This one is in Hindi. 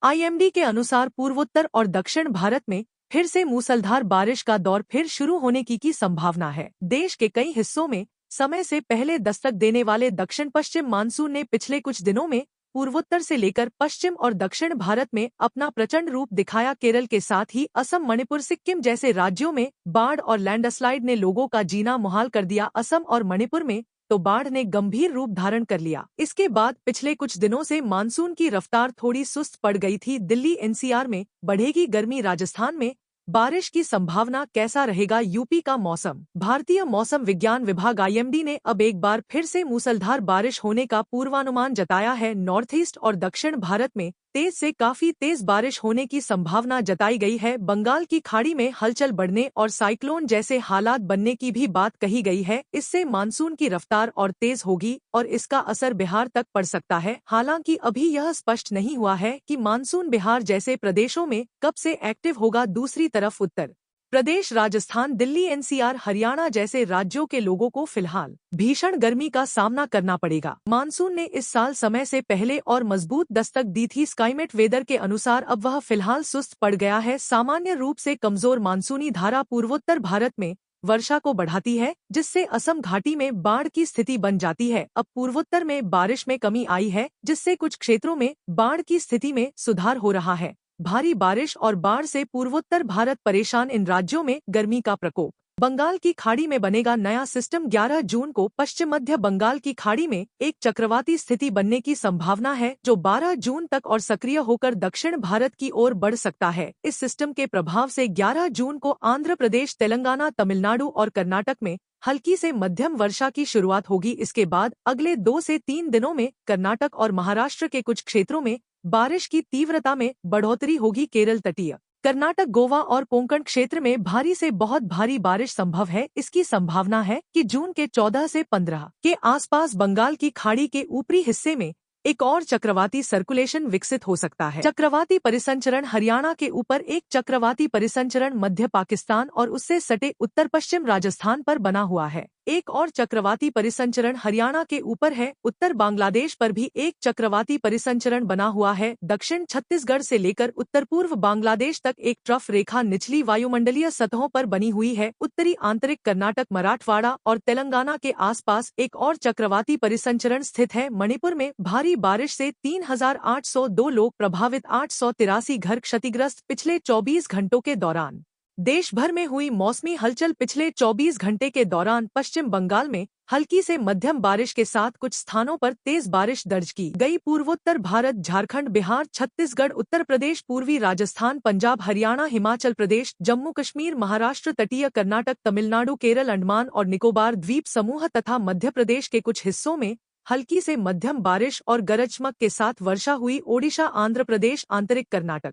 आईएमडी के अनुसार पूर्वोत्तर और दक्षिण भारत में फिर से मूसलाधार बारिश का दौर फिर शुरू होने की संभावना है। देश के कई हिस्सों में समय से पहले दस्तक देने वाले दक्षिण पश्चिम मानसून ने पिछले कुछ दिनों में पूर्वोत्तर से लेकर पश्चिम और दक्षिण भारत में अपना प्रचंड रूप दिखाया। केरल के साथ ही असम, मणिपुर, सिक्किम जैसे राज्यों में बाढ़ और लैंडस्लाइड ने लोगों का जीना मुहाल कर दिया। असम और मणिपुर में तो बाढ़ ने गंभीर रूप धारण कर लिया। इसके बाद पिछले कुछ दिनों से मानसून की रफ्तार थोड़ी सुस्त पड़ गई थी। दिल्ली एनसीआर में बढ़ेगी गर्मी, राजस्थान में बारिश की संभावना, कैसा रहेगा यूपी का मौसम। भारतीय मौसम विज्ञान विभाग आईएमडी ने अब एक बार फिर से मूसलाधार बारिश होने का पूर्वानुमान जताया है। नॉर्थ ईस्ट और दक्षिण भारत में तेज से काफी तेज बारिश होने की संभावना जताई गई है। बंगाल की खाड़ी में हलचल बढ़ने और साइक्लोन जैसे हालात बनने की भी बात कही गई है। इससे मानसून की रफ्तार और तेज होगी और इसका असर बिहार तक पड़ सकता है। हालांकि अभी यह स्पष्ट नहीं हुआ है कि मानसून बिहार जैसे प्रदेशों में कब से एक्टिव होगा। दूसरी तरफ उत्तर प्रदेश, राजस्थान, दिल्ली एनसीआर, हरियाणा जैसे राज्यों के लोगों को फिलहाल भीषण गर्मी का सामना करना पड़ेगा। मानसून ने इस साल समय से पहले और मजबूत दस्तक दी थी। स्काईमेट वेदर के अनुसार अब वह फिलहाल सुस्त पड़ गया है। सामान्य रूप से कमजोर मानसूनी धारा पूर्वोत्तर भारत में वर्षा को बढ़ाती है, जिससे असम घाटी में बाढ़ की स्थिति बन जाती है। अब पूर्वोत्तर में बारिश में कमी आई है, जिससे कुछ क्षेत्रों में बाढ़ की स्थिति में सुधार हो रहा है। भारी बारिश और बाढ़ से पूर्वोत्तर भारत परेशान। इन राज्यों में गर्मी का प्रकोप। बंगाल की खाड़ी में बनेगा नया सिस्टम। 11 जून को पश्चिम मध्य बंगाल की खाड़ी में एक चक्रवाती स्थिति बनने की संभावना है, जो 12 जून तक और सक्रिय होकर दक्षिण भारत की ओर बढ़ सकता है। इस सिस्टम के प्रभाव से 11 जून को आंध्र प्रदेश, तेलंगाना, तमिलनाडु और कर्नाटक में हल्की से मध्यम वर्षा की शुरुआत होगी। इसके बाद अगले 2 से 3 दिनों में कर्नाटक और महाराष्ट्र के कुछ क्षेत्रों में बारिश की तीव्रता में बढ़ोतरी होगी। केरल, तटीय कर्नाटक, गोवा और कोंकण क्षेत्र में भारी से बहुत भारी बारिश संभव है। इसकी संभावना है कि जून के 14 से 15 के आसपास बंगाल की खाड़ी के ऊपरी हिस्से में एक और चक्रवाती सर्कुलेशन विकसित हो सकता है। चक्रवाती परिसंचरण हरियाणा के ऊपर, एक चक्रवाती परिसंचरण मध्य पाकिस्तान और उससे सटे उत्तर पश्चिम राजस्थान पर बना हुआ है। एक और चक्रवाती परिसंचरण हरियाणा के ऊपर है। उत्तर बांग्लादेश पर भी एक चक्रवाती परिसंचरण बना हुआ है। दक्षिण छत्तीसगढ़ से लेकर उत्तर पूर्व बांग्लादेश तक एक ट्रफ रेखा निचली वायुमंडलीय सतहों पर बनी हुई है। उत्तरी आंतरिक कर्नाटक, मराठवाड़ा और तेलंगाना के आसपास एक और चक्रवाती परिसंचरण स्थित है। मणिपुर में भारी बारिश से 3,802 लोग प्रभावित, 883 घर क्षतिग्रस्त। पिछले 24 घंटों के दौरान देश भर में हुई मौसमी हलचल। पिछले 24 घंटे के दौरान पश्चिम बंगाल में हल्की से मध्यम बारिश के साथ कुछ स्थानों पर तेज बारिश दर्ज की गई। पूर्वोत्तर भारत, झारखंड, बिहार, छत्तीसगढ़, उत्तर प्रदेश, पूर्वी राजस्थान, पंजाब, हरियाणा, हिमाचल प्रदेश, जम्मू कश्मीर, महाराष्ट्र, तटीय कर्नाटक, तमिलनाडु, केरल, अंडमान और निकोबार द्वीप समूह तथा मध्य प्रदेश के कुछ हिस्सों में हल्की से मध्यम बारिश और गरज चमक के साथ वर्षा हुई। ओडिशा, आंध्र प्रदेश, आंतरिक कर्नाटक,